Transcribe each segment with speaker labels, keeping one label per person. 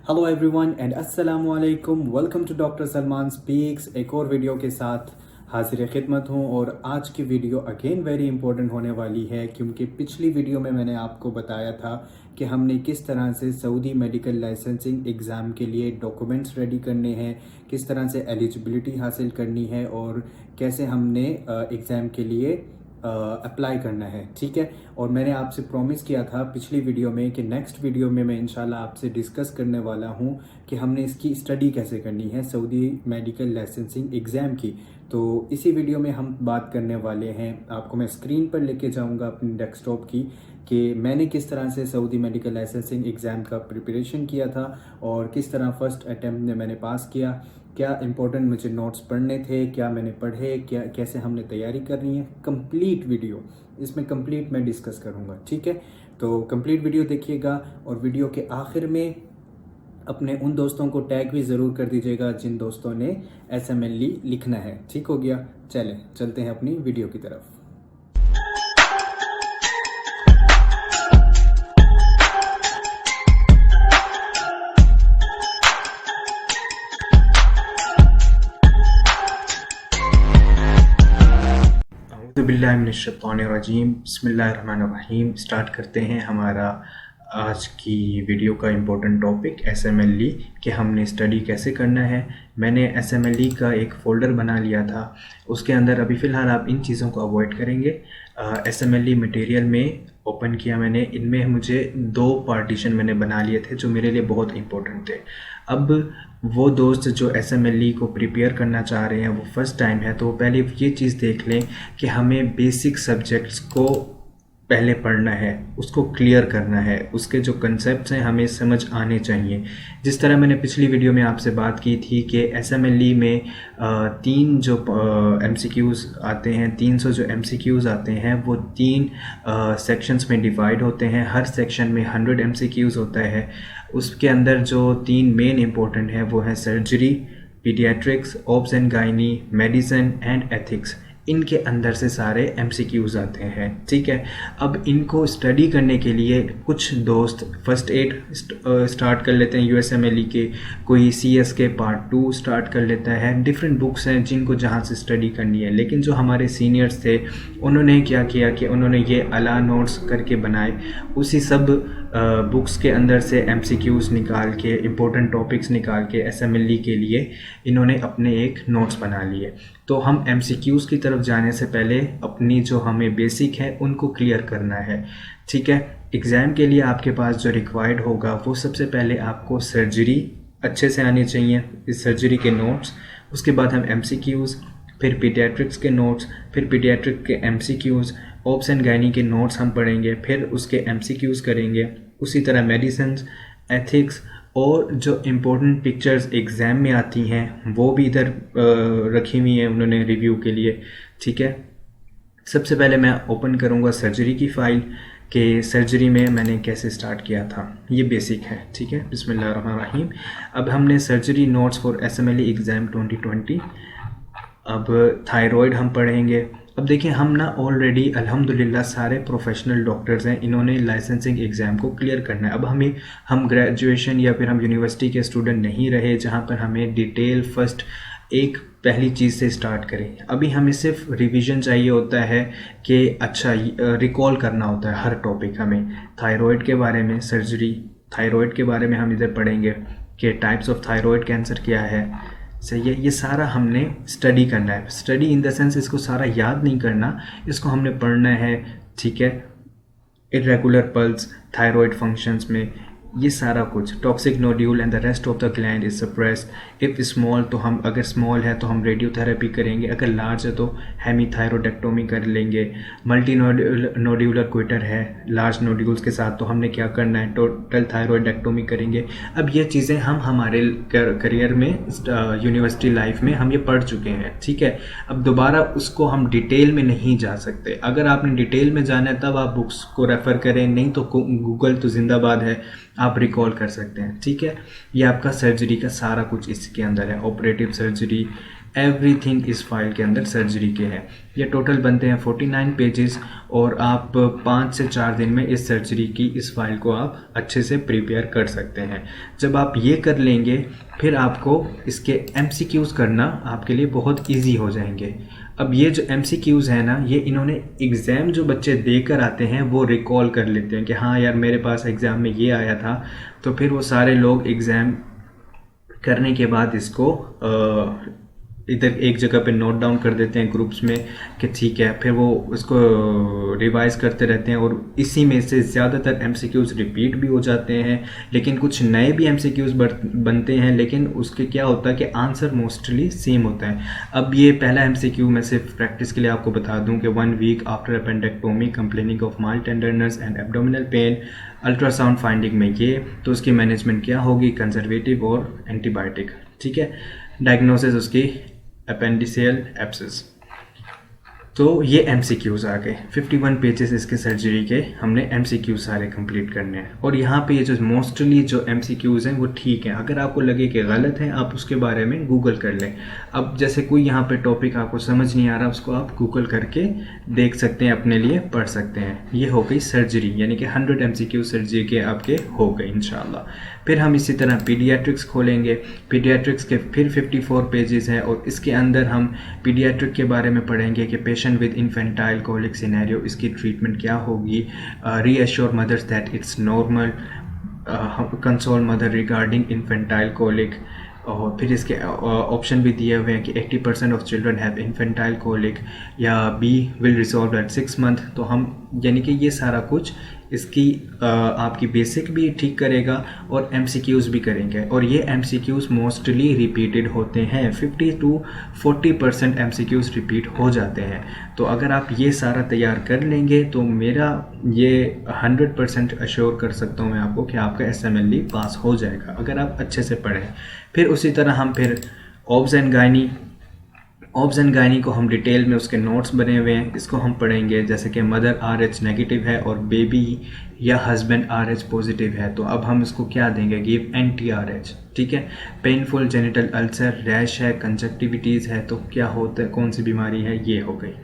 Speaker 1: Hello everyone and अस्सलामु अलैकुम। Welcome to doctor Salman speaks. एक और वीडियो के साथ हाजिर खिदमत हूँ और आज की वीडियो अगेन वेरी इंपॉर्टेंट होने वाली है क्योंकि पिछली वीडियो में मैंने आपको बताया था कि हमने किस तरह से सऊदी मेडिकल लाइसेंसिंग एग्ज़ाम के लिए डॉक्यूमेंट्स रेडी करने हैं, किस तरह से एलिजिबिलिटी हासिल करनी है और कैसे हमने एग्ज़ाम के लिए अप्लाई करना है। ठीक है, और मैंने आपसे प्रॉमिस किया था पिछली वीडियो में कि नेक्स्ट वीडियो में मैं इंशाल्लाह आपसे डिस्कस करने वाला हूं कि हमने इसकी स्टडी कैसे करनी है सऊदी मेडिकल लाइसेंसिंग एग्ज़ाम की। तो इसी वीडियो में हम बात करने वाले हैं, आपको मैं स्क्रीन पर लेके जाऊंगा अपनी डेस्कटॉप की कि मैंने किस तरह से सऊदी मेडिकल लाइसेंसिंग एग्ज़ाम का प्रिपरेशन किया था और किस तरह फर्स्ट अटैम्प्ट में मैंने पास किया, क्या इंपॉर्टेंट मुझे नोट्स पढ़ने थे, क्या मैंने पढ़े, क्या कैसे हमने तैयारी करनी है। कंप्लीट वीडियो इसमें कंप्लीट मैं डिस्कस करूँगा। ठीक है, तो कंप्लीट वीडियो देखिएगा और वीडियो के आखिर में अपने उन दोस्तों को टैग भी ज़रूर कर दीजिएगा जिन दोस्तों ने SMLE लिखना है। ठीक हो गया, चलते हैं अपनी वीडियो की तरफ। बिस्मिल्लाहिर्रहमानिर्रहीम, बिस्मिल्लाहिर्रहमानिर्रहीम। स्टार्ट करते हैं हमारा आज की वीडियो का इम्पोर्टेंट टॉपिक SMLE कि हमने स्टडी कैसे करना है। मैंने SMLE का एक फ़ोल्डर बना लिया था, उसके अंदर अभी फ़िलहाल आप इन चीज़ों को अवॉइड करेंगे। SMLE मटेरियल में ओपन किया मैंने, इनमें मुझे 2 पार्टीशन मैंने बना लिए थे जो मेरे लिए बहुत इंपॉर्टेंट थे। अब वो दोस्त जो SMLE को प्रिपेयर करना चाह रहे हैं, वो फर्स्ट टाइम है, तो पहले ये चीज़ देख लें कि हमें बेसिक सब्जेक्ट्स को पहले पढ़ना है, उसको क्लियर करना है, उसके जो कंसेप्ट्स हैं हमें समझ आने चाहिए। जिस तरह मैंने पिछली वीडियो में आपसे बात की थी कि SMLE में 3 जो MCQs आते हैं, 300 जो MCQs आते हैं वो 3 सेक्शंस में डिवाइड होते हैं। हर सेक्शन में 100 MCQs होता है। उसके अंदर जो 3 मेन इंपॉर्टेंट हैं वो है surgery, paediatrics, obs and gynae, medicine and ethics. इनके अंदर से सारे MCQs आते हैं। ठीक है, अब इनको स्टडी करने के लिए कुछ दोस्त फर्स्ट एड स्टार्ट कर लेते हैं USMLE के, कोई CS के पार्ट 2 स्टार्ट कर लेता है। डिफरेंट बुक्स हैं जिनको जहाँ से स्टडी करनी है, लेकिन जो हमारे सीनियर्स थे उन्होंने क्या किया कि उन्होंने ये अला नोट्स करके बनाए, उसी सब बुक्स के अंदर से MCQs निकाल के, इम्पोर्टेंट टॉपिक्स निकाल के SMLE के लिए इन्होंने अपने एक नोट्स बना लिए। तो हम MCQs की तरफ जाने से पहले अपनी जो हमें बेसिक है उनको क्लियर करना है। ठीक है, एग्ज़ाम के लिए आपके पास जो रिक्वायर्ड होगा वो सबसे पहले आपको सर्जरी अच्छे से आनी चाहिए, इस सर्जरी के नोट्स, उसके बाद हम MCQs, फिर पीडियाट्रिक्स के नोट्स, फिर पीडियाट्रिक के MCQs, ऑब्स एंड गायनी के नोट्स हम पढ़ेंगे, फिर उसके MCQs करेंगे। उसी तरह मेडिसिन, एथिक्स और जो इम्पोर्टेंट पिक्चर्स एग्ज़ाम में आती हैं वो भी इधर रखी हुई हैं उन्होंने रिव्यू के लिए। ठीक है, सबसे पहले मैं ओपन करूँगा सर्जरी की फ़ाइल कि सर्जरी में मैंने कैसे स्टार्ट किया था। ये बेसिक है। ठीक है, बिस्मिल्लाहिर्रहमानिर्रहीम। अब हमने surgery notes for SMLE exam 2020। अब थायराइड हम पढ़ेंगे। अब देखिए, हम ना ऑलरेडी अल्हम्दुलिल्लाह सारे प्रोफेशनल डॉक्टर्स हैं, इन्होंने लाइसेंसिंग एग्ज़ाम को क्लियर करना है। अब हम ग्रेजुएशन या फिर हम यूनिवर्सिटी के स्टूडेंट नहीं रहे जहाँ पर हमें डिटेल फर्स्ट एक पहली चीज़ से स्टार्ट करें। अभी हमें सिर्फ रिवीजन चाहिए होता है कि अच्छा रिकॉल करना होता है हर टॉपिक। हमें थायराइड के बारे में, सर्जरी थायराइड के बारे में हम इधर पढ़ेंगे कि टाइप्स ऑफ थायराइड कैंसर क्या है। सही है, ये सारा हमने स्टडी करना है। स्टडी इन द सेंस इसको सारा याद नहीं करना, इसको हमने पढ़ना है। ठीक है, इरेगुलर पल्स, थायराइड फंक्शंस में ये सारा कुछ, toxic nodule and the rest of the gland is suppressed. If small तो हम, अगर स्मॉल है तो हम रेडियोथेरेपी करेंगे, अगर लार्ज है तो हेमीथायरोडेक्टोमी कर लेंगे। मल्टी नोड्यूलर क्विटर है लार्ज नोड्यूल्स के साथ तो हमने क्या करना है, टोटल थायरोइडेक्टोमी करेंगे। अब ये चीज़ें हम हमारे करियर में यूनिवर्सिटी लाइफ में हम ये पढ़ चुके हैं। ठीक है, अब दोबारा उसको हम डिटेल में नहीं जा सकते। अगर आपने डिटेल में जाना है तब आप बुक्स को रेफ़र करें, नहीं तो गूगल तो जिंदाबाद है, आप रिकॉल कर सकते हैं। ठीक है, ये आपका सर्जरी का सारा कुछ इसके अंदर है। ऑपरेटिव सर्जरी, एवरीथिंग इस फाइल के अंदर सर्जरी के है। ये टोटल बनते हैं 49 पेजेस और आप 5 से 4 दिन में इस सर्जरी की इस फाइल को आप अच्छे से प्रिपेयर कर सकते हैं। जब आप ये कर लेंगे फिर आपको इसके MCQs करना आपके लिए बहुत ईजी हो जाएंगे। अब ये जो MCQs है ना, ये इन्होंने एग्ज़ाम जो बच्चे देकर आते हैं वो रिकॉल कर लेते हैं कि हाँ यार मेरे पास एग्ज़ाम में ये आया था, तो फिर वो सारे लोग एग्ज़ाम करने के बाद इसको इधर एक जगह पे नोट डाउन कर देते हैं ग्रुप्स में कि ठीक है, फिर वो उसको रिवाइज करते रहते हैं और इसी में से ज़्यादातर MCQs रिपीट भी हो जाते हैं, लेकिन कुछ नए भी MCQs बनते हैं, लेकिन उसके क्या होता है कि आंसर मोस्टली सेम होता है। अब ये पहला MCQ मैं सिर्फ प्रैक्टिस के लिए आपको बता दूं कि 1 week after appendectomy complaining of mild tenderness and abdominal pain, ultrasound finding में ये, तो उसकी मैनेजमेंट क्या होगी, कंजर्वेटिव और एंटीबायोटिक। ठीक है, डायग्नोसिस उसकी अपेंडिसियल एब्सेस। तो ये MCQs आ गए। 51 पेजेस इसके सर्जरी के हमने MCQs सारे कंप्लीट करने हैं। और यहाँ पे ये जो मोस्टली जो MCQs हैं वो ठीक हैं, अगर आपको लगे कि गलत है आप उसके बारे में गूगल कर लें। अब जैसे कोई यहाँ पे टॉपिक आपको समझ नहीं आ रहा, उसको आप गूगल करके देख सकते हैं, अपने लिए पढ़ सकते हैं। ये हो गई सर्जरी, यानी कि 100 MCQ सर्जरी के आपके हो गए इंशाल्लाह। फिर हम इसी तरह पीडियाट्रिक्स खोलेंगे। पीडियाट्रिक्स के फिर 54 पेजेस हैं और इसके अंदर हम पीडियाट्रिक के बारे में पढ़ेंगे कि patient with infantile colic scenario, इसकी ट्रीटमेंट क्या होगी, reassure mothers that it's normal, console mother regarding infantile colic. और फिर इसके ऑप्शन भी दिए हुए हैं कि 80% of children have infantile colic, या बी विल रिजॉल्व एट 6 मंथ। तो हम यानी कि ये सारा कुछ इसकी आपकी बेसिक भी ठीक करेगा और MCQs भी करेंगे। और ये MCQs मोस्टली रिपीटेड होते हैं, 50 to 40% MCQs रिपीट हो जाते हैं। तो अगर आप ये सारा तैयार कर लेंगे तो मेरा ये 100% अश्योर कर सकता हूँ मैं आपको कि आपका SMLE पास हो जाएगा अगर आप अच्छे से पढ़ें। फिर उसी तरह हम फिर ऑब्स एंड गायनी को हम डिटेल में उसके नोट्स बने हुए हैं, इसको हम पढ़ेंगे। जैसे कि मदर RH नेगेटिव है और बेबी या हस्बैंड RH पॉजिटिव है, तो अब हम इसको क्या देंगे, गिव anti-RH। ठीक है, पेनफुल जेनिटल अल्सर, रैश है, कंजक्टिविटीज़ है, तो क्या होता है, कौन सी बीमारी है, ये हो गई।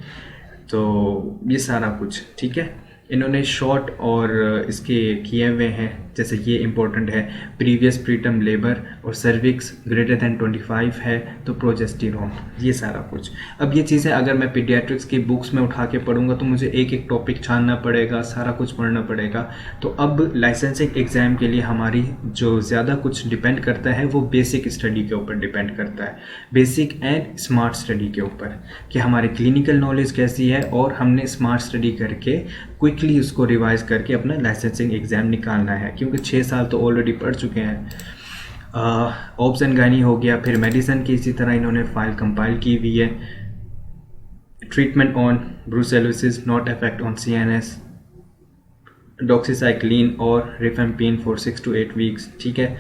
Speaker 1: तो ये सारा कुछ ठीक है, इन्होंने शॉर्ट और इसके किए हुए हैं। जैसे ये इम्पोर्टेंट है, प्रीवियस प्रीटर्म लेबर और सर्विक्स ग्रेटर दैन 25 है तो प्रोजेस्टेरोन, ये सारा कुछ। अब ये चीज़ें अगर मैं पीडियाट्रिक्स की बुक्स में उठा के पढ़ूंगा तो मुझे एक एक टॉपिक छानना पड़ेगा, सारा कुछ पढ़ना पड़ेगा। तो अब लाइसेंसिंग एग्ज़ाम के लिए हमारी जो ज़्यादा कुछ डिपेंड करता है वो बेसिक स्टडी के ऊपर डिपेंड करता है, बेसिक एंड स्मार्ट स्टडी के ऊपर, कि हमारी क्लिनिकल नॉलेज कैसी है और हमने स्मार्ट स्टडी करके क्विकली उसको रिवाइज करके अपना लाइसेंसिंग एग्ज़ाम निकालना है, क्योंकि 6 साल तो ऑलरेडी पढ़ चुके हैं। ऑब्स एंड गायनी हो गया। फिर मेडिसिन की इसी तरह इन्होंने फाइल कंपाइल की हुई है। Treatment on brucellosis not effect on CNS, doxycycline और रिफेम्पिन फॉर 6 to 8 वीक्स। ठीक है,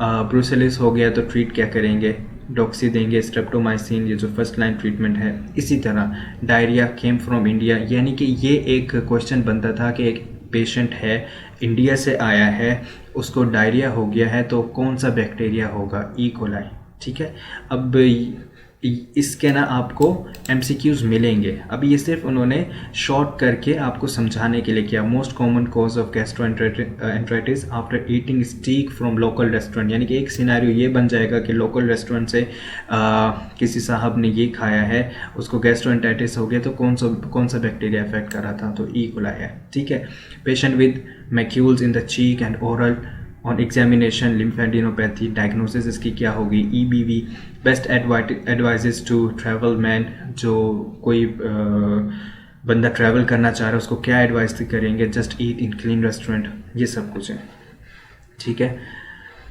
Speaker 1: ब्रूसेलोसिस हो गया तो ट्रीट क्या करेंगे, डॉक्सी देंगे, स्ट्रेप्टोमाइसिन, ये जो फर्स्ट लाइन ट्रीटमेंट है। इसी तरह डायरिया केम फ्रॉम इंडिया, यानी कि ये एक क्वेश्चन बनता था कि एक पेशेंट है इंडिया से आया है, उसको डायरिया हो गया है, तो कौन सा बैक्टीरिया होगा, ई कोलाई। ठीक है, अब इसके ना आपको MCQs मिलेंगे। अब ये सिर्फ उन्होंने शॉर्ट करके आपको समझाने के लिए किया। Most common cause of gastroenteritis after eating steak from local restaurant, यानी कि एक सिनेरियो ये बन जाएगा कि लोकल रेस्टोरेंट से किसी साहब ने ये खाया है, उसको गैस्ट्रोएंटेराइटिस हो गया, तो कौन सा बैक्टीरिया इफेक्ट कर रहा था, तो ई कोलाई है। ठीक है, patient with macules in the cheek and oral on examination, lymphadenopathy, diagnosis इसकी क्या होगी, EBV। Best advises to travel man, जो कोई बंदा ट्रैवल करना चाह रहा है उसको क्या एडवाइस करेंगे, just eat in clean restaurant, ये सब कुछ है। ठीक है,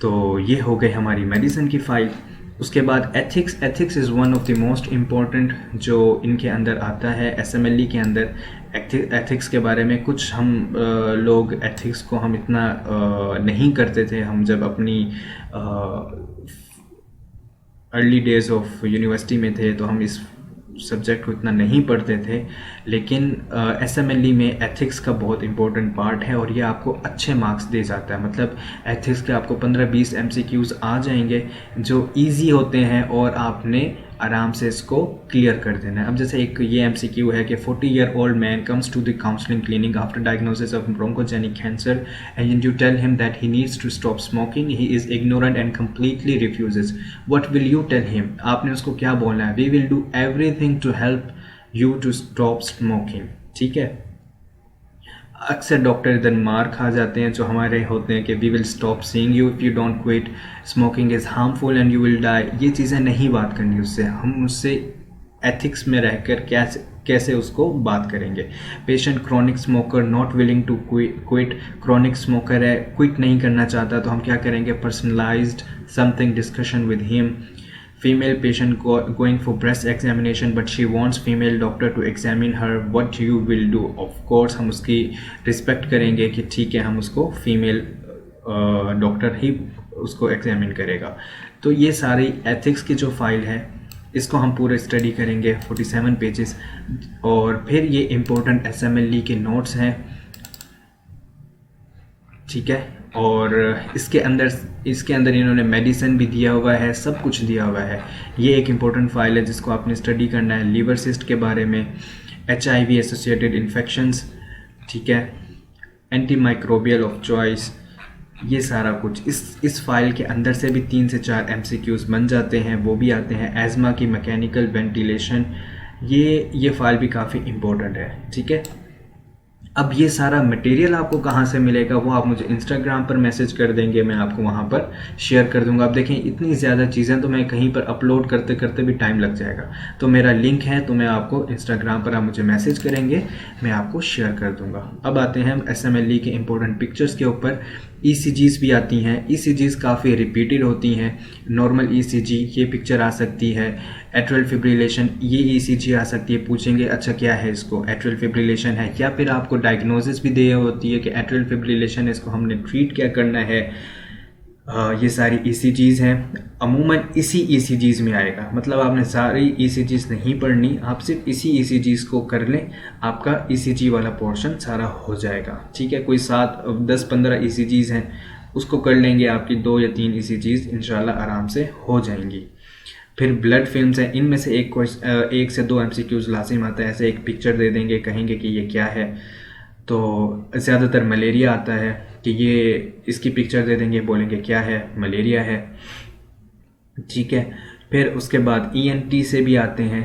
Speaker 1: तो ये हो गई हमारी मेडिसिन की फाइल। उसके बाद ethics is one of the most important जो इनके अंदर आता है SMLE के अंदर। एथिक्स के बारे में कुछ हम लोग एथिक्स को हम इतना नहीं करते थे, हम जब अपनी अर्ली डेज ऑफ यूनिवर्सिटी में थे तो हम इस सब्जेक्ट को इतना नहीं पढ़ते थे, लेकिन SMLE में एथिक्स का बहुत इंपॉर्टेंट पार्ट है और ये आपको अच्छे मार्क्स दे जाता है। मतलब एथिक्स के आपको 15-20 MCQs आ जाएंगे जो इजी होते हैं और आपने आराम से इसको क्लियर कर देना है। अब जैसे एक ये एमसीक्यू है कि 40-year-old man comes to the counselling clinic after diagnosis of bronchogenic cancer and you tell him that he needs to stop smoking, he is ignorant and completely refuses, what will you tell him? आपने उसको क्या बोलना है? We will do everything to help you to stop smoking. ठीक है, अक्सर doctor इधर मार खा जाते हैं जो हमारे होते हैं कि we will stop seeing you if you don't quit, smoking is harmful and you will die. ये चीज़ें नहीं बात करनी उससे, हम उससे एथिक्स में रहकर कैसे उसको बात करेंगे। Patient chronic smoker not willing to quit, chronic smoker है, क्विट नहीं करना चाहता, तो हम क्या करेंगे? Personalised something discussion with him. Female patient going for breast examination but she wants female doctor to examine her, what you will do? Of course हम उसकी रिस्पेक्ट करेंगे कि ठीक है, हम उसको फीमेल डॉक्टर ही उसको एग्जामिन करेगा। तो ये सारी एथिक्स की जो फाइल है इसको हम पूरे स्टडी करेंगे 47 पेजेस। और फिर ये इम्पोर्टेंट SMLE के नोट्स हैं, ठीक है, और इसके अंदर इन्होंने मेडिसिन भी दिया हुआ है, सब कुछ दिया हुआ है। ये एक इम्पोर्टेंट फाइल है जिसको आपने स्टडी करना है। लीवर सिस्ट के बारे में, HIV एसोसिएटेड इन्फेक्शंस, ठीक है, एंटी माइक्रोबियल ऑफ चॉइस, ये सारा कुछ इस फाइल के अंदर से भी 3 से 4 MCQs बन जाते हैं, वो भी आते हैं। एज़मा की मैकेनिकल वेंटिलेशन, ये फाइल भी काफ़ी इम्पोर्टेंट है, ठीक है। अब ये सारा मटेरियल आपको कहाँ से मिलेगा वो आप मुझे इंस्टाग्राम पर मैसेज कर देंगे, मैं आपको वहाँ पर शेयर कर दूंगा। आप देखें इतनी ज़्यादा चीज़ें तो मैं कहीं पर अपलोड करते करते भी टाइम लग जाएगा, तो मेरा लिंक है, तो मैं आपको इंस्टाग्राम पर आप मुझे मैसेज करेंगे, मैं आपको शेयर कर दूंगा। अब आते हैं हम SMLE के इम्पोर्टेंट पिक्चर्स के ऊपर। ECGs भी आती हैं, ECGs काफ़ी रिपीटेड होती हैं। नॉर्मल ECG ये पिक्चर आ सकती है, एट्रियल फिब्रिलेशन ये ECG आ सकती है। पूछेंगे अच्छा क्या है, इसको एट्रियल फिब्रिलेशन है, या फिर आपको डायग्नोसिस भी दी होती है कि एट्रियल फिब्रिलेशन है, इसको हमने ट्रीट क्या करना है। ये सारी ECGs हैं, अमूमन इसी ECGs में आएगा, मतलब आपने सारी ECGs नहीं पढ़नी, आप सिर्फ इसी ECGs को कर लें, आपका ECG वाला पोर्शन सारा हो जाएगा, ठीक है। कोई 7-10-15 ECGs हैं, उसको कर लेंगे, आपकी 2 या 3 ECGs इंशाल्लाह आराम से हो जाएंगी। फिर ब्लड फिल्म्स हैं, इनमें से 1 से 2 MCQs लाजिम आता है। ऐसे एक पिक्चर दे देंगे, कहेंगे कि ये क्या है, तो ज़्यादातर मलेरिया आता है कि ये इसकी पिक्चर दे देंगे, बोलेंगे क्या है, मलेरिया है, ठीक है। फिर उसके बाद ENT से भी आते हैं।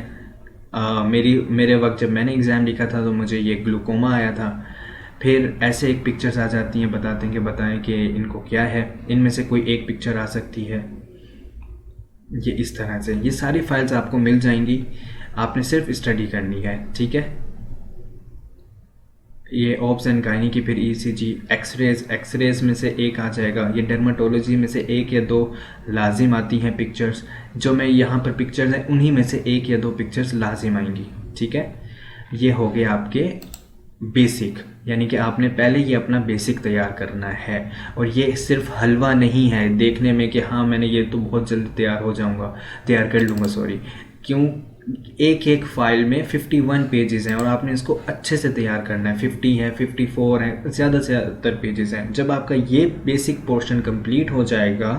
Speaker 1: मेरे वक्त जब मैंने एग्ज़ाम लिखा था तो मुझे ये ग्लूकोमा आया था। फिर ऐसे एक पिक्चर्स आ जाती हैं, बताएं कि इनको क्या है, इनमें से कोई एक पिक्चर आ सकती है, ये इस तरह से। ये सारी फाइल्स आपको मिल जाएंगी, आपने सिर्फ स्टडी करनी है, ठीक है। ये ऑब्स एंड गायनी की फिर ECG, एक्सरेज में से एक आ जाएगा। ये डर्माटोलॉजी में से 1 या 2 लाजिम आती हैं पिक्चर्स, जो मैं यहाँ पर पिक्चर्स हैं उन्हीं में से 1 या 2 पिक्चर्स लाजिम आएंगी, ठीक है। ये हो गए आपके बेसिक, यानी कि आपने पहले ये अपना बेसिक तैयार करना है। और ये सिर्फ हलवा नहीं है देखने में कि हाँ मैंने ये तो बहुत जल्दी तैयार कर लूँगा, सॉरी। क्यों? एक फाइल में 51 पेजेस हैं और आपने इसको अच्छे से तैयार करना है। 50 है, 54 है, ज़्यादा से ज़्यादा पेजेस हैं। जब आपका ये बेसिक पोर्शन कंप्लीट हो जाएगा,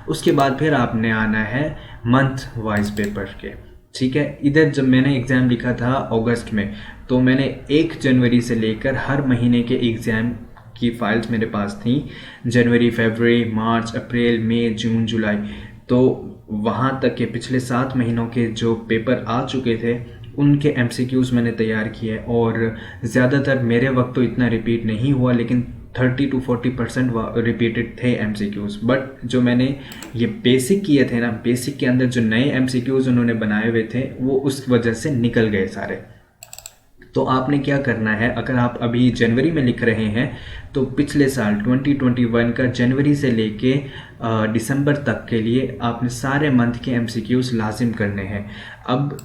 Speaker 1: उसके बाद फिर आपने आना है मंथ वाइज पेपर के, ठीक है। इधर जब मैंने एग्ज़ाम लिखा था अगस्त में, तो मैंने 1 जनवरी से लेकर हर महीने के एग्ज़ाम की फ़ाइल्स मेरे पास थी, जनवरी, फरवरी, मार्च, अप्रैल, मई, जून, जुलाई। तो वहाँ तक के पिछले 7 महीनों के जो पेपर आ चुके थे उनके MCQs मैंने तैयार किए। और ज़्यादातर मेरे वक्त तो इतना रिपीट नहीं हुआ, लेकिन 30 to 40% रिपीटेड थे MCQs। बट जो मैंने ये बेसिक किए थे ना, बेसिक के अंदर जो नए MCQs उन्होंने बनाए हुए थे वो उस वजह से निकल गए सारे। तो आपने क्या करना है, अगर आप अभी जनवरी में लिख रहे हैं तो पिछले साल 2021 का जनवरी से लेके दिसंबर तक के लिए आपने सारे मंथ के MCQs लाजिम करने हैं। अब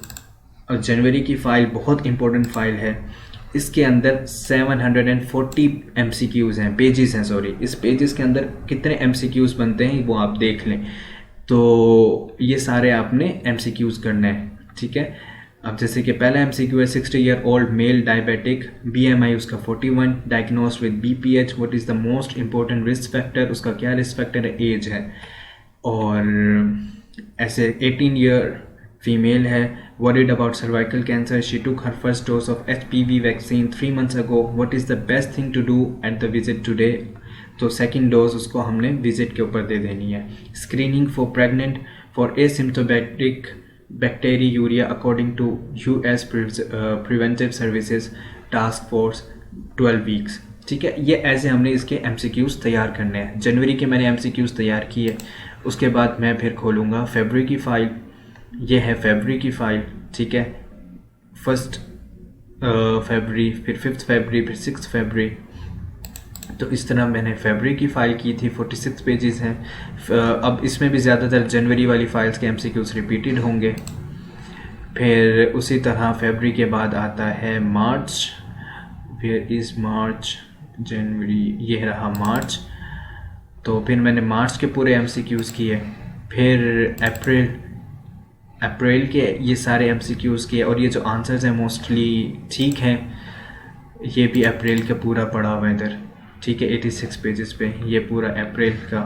Speaker 1: जनवरी की फ़ाइल बहुत इंपॉर्टेंट फ़ाइल है, इसके अंदर 740 MCQs हैं, पेजेस हैं, सॉरी। इस पेजेस के अंदर कितने MCQs बनते हैं वो आप देख लें। तो ये सारे आपने MCQs करने हैं, ठीक है। अब जैसे कि पहला MCQ है 60-year-old मेल डायबिटिक, BMI उसका 41, diagnosed with BPH, what is the most important risk factor, उसका क्या रिस्क फैक्टर है, एज है। और ऐसे 18 ईयर फीमेल है, worried about cervical cancer, she took her first dose of HPV vaccine 3 months ago, what is the best thing to do at the visit today? तो second dose उसको हमने visit के ऊपर दे देनी है। Screening for pregnant for asymptomatic bacteriuria according to US preventive services task force 12 weeks. ठीक है, ये ऐसे हमने इसके MCQs तैयार करने हैं। जनवरी के मैंने MCQs तैयार किए, उसके बाद मैं फिर खोलूँगा फरवरी की फ़ाइल। ये है फरवरी की फ़ाइल, ठीक है, 1 फरवरी, फिर 5 फरवरी, फिर 6 फरवरी। तो इस तरह मैंने फरवरी की फ़ाइल की थी, 46 पेजेस हैं। अब इसमें भी ज़्यादातर जनवरी वाली फ़ाइल्स के MCQs रिपीटेड होंगे। फिर उसी तरह फरवरी के बाद आता है मार्च, फिर इस मार्च, जनवरी, ये रहा मार्च। तो फिर मैंने मार्च के पूरे MCQs किए। फिर अप्रैल के ये सारे MCQs किए, और ये जो आंसर्स हैं मोस्टली ठीक हैं। ये भी अप्रैल का पूरा पड़ा हुआ है इधर, ठीक है, 86 पेजेस पे ये पूरा अप्रैल का।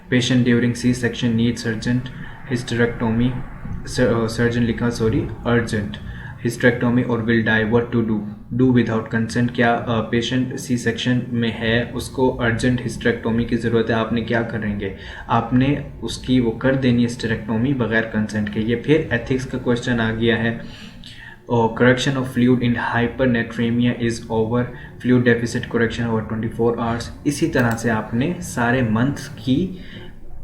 Speaker 1: Patient during C section needs urgent hysterectomy, surgeon लिखा सॉरी, अर्जेंट हिस्टेरेक्टोमी और will die, what to do without consent. क्या पेशेंट सी सेक्शन में है, उसको अर्जेंट हिस्टेरेक्टोमी की ज़रूरत है, आपने क्या करेंगे? आपने उसकी वो कर देनी हिस्टेरेक्टोमी बगैर कंसेंट के। ये फिर एथिक्स का क्वेश्चन आ गया है। और correction of fluid in hypernatraemia is over, fluid deficit correction over 24 hours. इसी तरह से आपने सारे मंथ की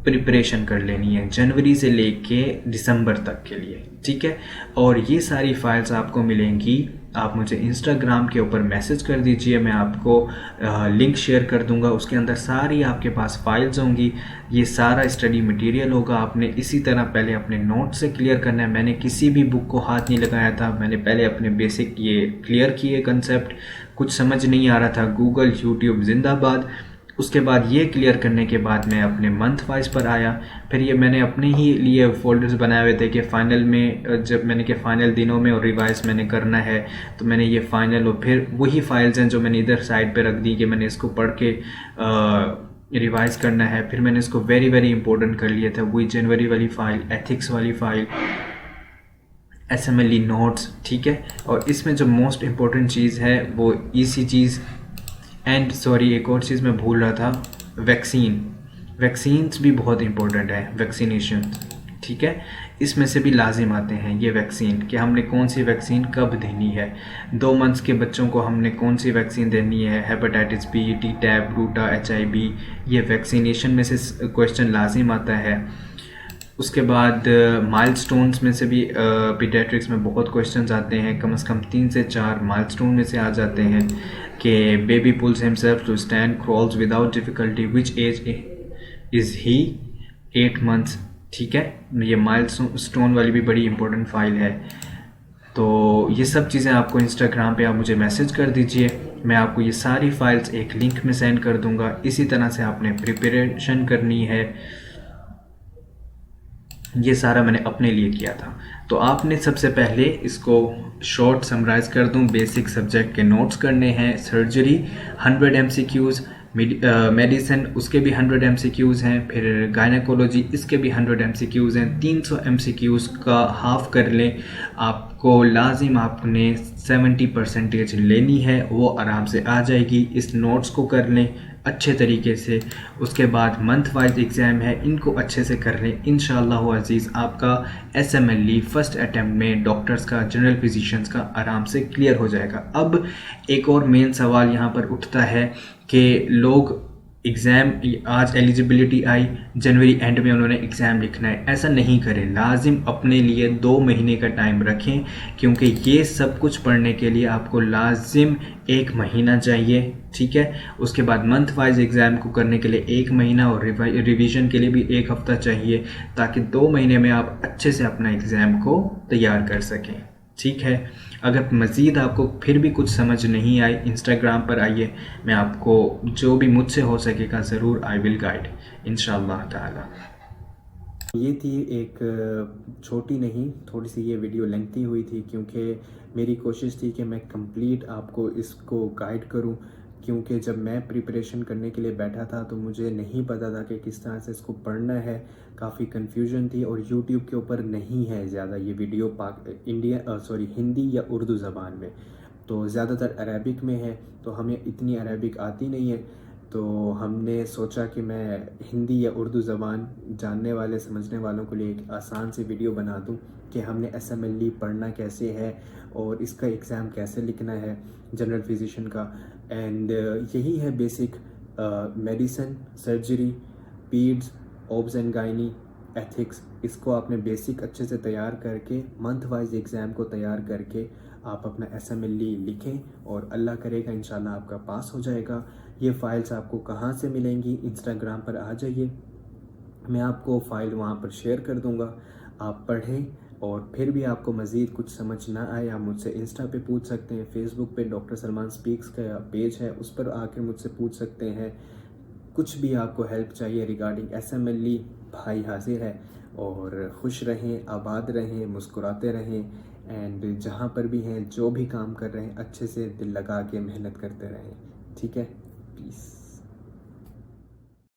Speaker 1: प्रिपरेशन कर लेनी है, जनवरी से लेके दिसंबर तक के लिए, ठीक है। और ये सारी फाइल्स आपको मिलेंगी, आप मुझे इंस्टाग्राम के ऊपर मैसेज कर दीजिए, मैं आपको लिंक शेयर कर दूंगा, उसके अंदर सारी आपके पास फाइल्स होंगी। ये सारा स्टडी मटेरियल होगा, आपने इसी तरह पहले अपने नोट से क्लियर करना है। मैंने किसी भी बुक को हाथ नहीं लगाया था, मैंने पहले अपने बेसिक ये क्लियर किए कंसेप्ट। कुछ समझ नहीं आ रहा था, गूगल यूट्यूब जिंदाबाद। उसके बाद ये क्लियर करने के बाद मैं अपने मंथ वाइज पर आया। फिर ये मैंने अपने ही लिए फ़ोल्डर्स बनाए हुए थे कि फ़ाइनल में, जब मैंने कि फ़ाइनल दिनों में और रिवाइज मैंने करना है, तो मैंने ये फ़ाइनल, और फिर वही फाइल्स हैं जो मैंने इधर साइड पे रख दी कि मैंने इसको पढ़ के रिवाइज करना है। फिर मैंने इसको वेरी वेरी इंपॉर्टेंट कर लिया था, वही जनवरी वाली फ़ाइल, एथिक्स वाली फ़ाइल, SMLE नोट्स, ठीक है। और इसमें जो मोस्ट इम्पोर्टेंट चीज़ है वो ECGs एंड सॉरी एक और चीज़ मैं भूल रहा था, वैक्सीन्स भी बहुत इंपॉर्टेंट है, वैक्सीनेशन, ठीक है। इसमें से भी लाजिम आते हैं ये वैक्सीन कि हमने कौन सी वैक्सीन कब देनी है। 2 मंथ्स के बच्चों को हमने कौन सी वैक्सीन देनी है, हेपेटाइटिस B, T-टैब, रूटा, HIV, ये वैक्सीनेशन में से क्वेश्चन लाजिम आता है। उसके बाद माइलस्टोन्स में से भी पीडियाट्रिक्स में बहुत क्वेश्चंस आते हैं, कम से कम 3 से 4 माइलस्टोन में से आ जाते हैं कि baby pulls himself to stand, crawls without difficulty, which age is he, 8 months, ठीक है। ये माइलस्टोन वाली भी बड़ी इंपॉर्टेंट फाइल है। तो ये सब चीज़ें आपको इंस्टाग्राम पे आप मुझे मैसेज कर दीजिए, मैं आपको ये सारी फाइल्स एक लिंक में सेंड कर दूँगा। इसी तरह से आपने प्रिपरेशन करनी है। ये सारा मैंने अपने लिए किया था। तो आपने सबसे पहले इसको शॉर्ट समराइज़ कर दूं, बेसिक सब्जेक्ट के नोट्स करने हैं। सर्जरी 100 MCQs, मेडिसिन उसके भी 100 MCQs हैं, फिर गायनेकोलॉजी इसके भी 100 MCQs हैं। 300 MCQs का हाफ कर लें, आपको लाजिम आपने 70% लेनी है, वो आराम से आ जाएगी। इस नोट्स को कर लें अच्छे तरीके से। उसके बाद मंथ वाइज एग्ज़ाम है, इनको अच्छे से कर लें। इंशाअल्लाह अज़ीज़ आपका SMLE फर्स्ट अटैम्प्ट में डॉक्टर्स का, जनरल फिजिशियंस का आराम से क्लियर हो जाएगा। अब एक और मेन सवाल यहाँ पर उठता है कि लोग एग्ज़ाम, आज एलिजिबिलिटी आई, जनवरी एंड में उन्होंने एग्ज़ाम लिखना है, ऐसा नहीं करें। लाजिम अपने लिए 2 महीने का टाइम रखें, क्योंकि ये सब कुछ पढ़ने के लिए आपको लाजिम 1 महीना चाहिए, ठीक है। उसके बाद मंथ वाइज एग्ज़ाम को करने के लिए 1 महीना, और रिवीजन के लिए भी 1 हफ़्ता चाहिए, ताकि 2 महीने में आप अच्छे से अपना एग्ज़ाम को तैयार कर सकें, ठीक है। अगर मज़ीद आपको फिर भी कुछ समझ नहीं आई, इंस्टाग्राम पर आइए, मैं आपको जो भी मुझसे हो सकेगा ज़रूर आई विल गाइड इंशाअल्लाह ताला। ये थी एक छोटी नहीं, थोड़ी सी ये वीडियो लेंथी हुई थी, क्योंकि मेरी कोशिश थी कि मैं कंप्लीट आपको इसको गाइड करूं, क्योंकि जब मैं प्रिपरेशन करने के लिए बैठा था तो मुझे नहीं पता था कि किस तरह से इसको पढ़ना है, काफ़ी कन्फ्यूजन थी। और यूट्यूब के ऊपर नहीं है ज़्यादा ये वीडियो हिंदी या उर्दू ज़बान में, तो ज़्यादातर अरबिक में है, तो हमें इतनी अरबिक आती नहीं है। तो हमने सोचा कि मैं हिंदी या उर्दू ज़बान जानने वाले समझने वालों के लिए एक आसान सी वीडियो बना दूं कि हमने SMLE पढ़ना कैसे है और इसका एग्ज़ाम कैसे लिखना है जनरल फिजिशियन का। एंड यही है basic medicine, surgery, peds, obs and gynae, ethics. इसको आपने बेसिक अच्छे से तैयार करके मंथ वाइज एग्ज़ाम को तैयार करके आप अपना SMLE लिखें और अल्लाह करेगा इंशाल्लाह आपका पास हो जाएगा। ये फ़ाइल्स आपको कहाँ से मिलेंगी? इंस्टाग्राम पर आ जाइए, मैं आपको फ़ाइल वहाँ पर शेयर कर दूँगा, आप पढ़ें। और फिर भी आपको मज़ीद कुछ समझ ना आए, आप मुझसे इंस्टा पे पूछ सकते हैं, फेसबुक पे डॉक्टर सलमान स्पीक्स का पेज है, उस पर आकर मुझसे पूछ सकते हैं। कुछ भी आपको हेल्प चाहिए रिगार्डिंग SMLE, भाई हाजिर है। और खुश रहें, आबाद रहें, मुस्कुराते रहें। एंड जहाँ पर भी हैं, जो भी काम कर रहे हैं, अच्छे से दिल लगा के मेहनत करते रहें। ठीक है, पीस।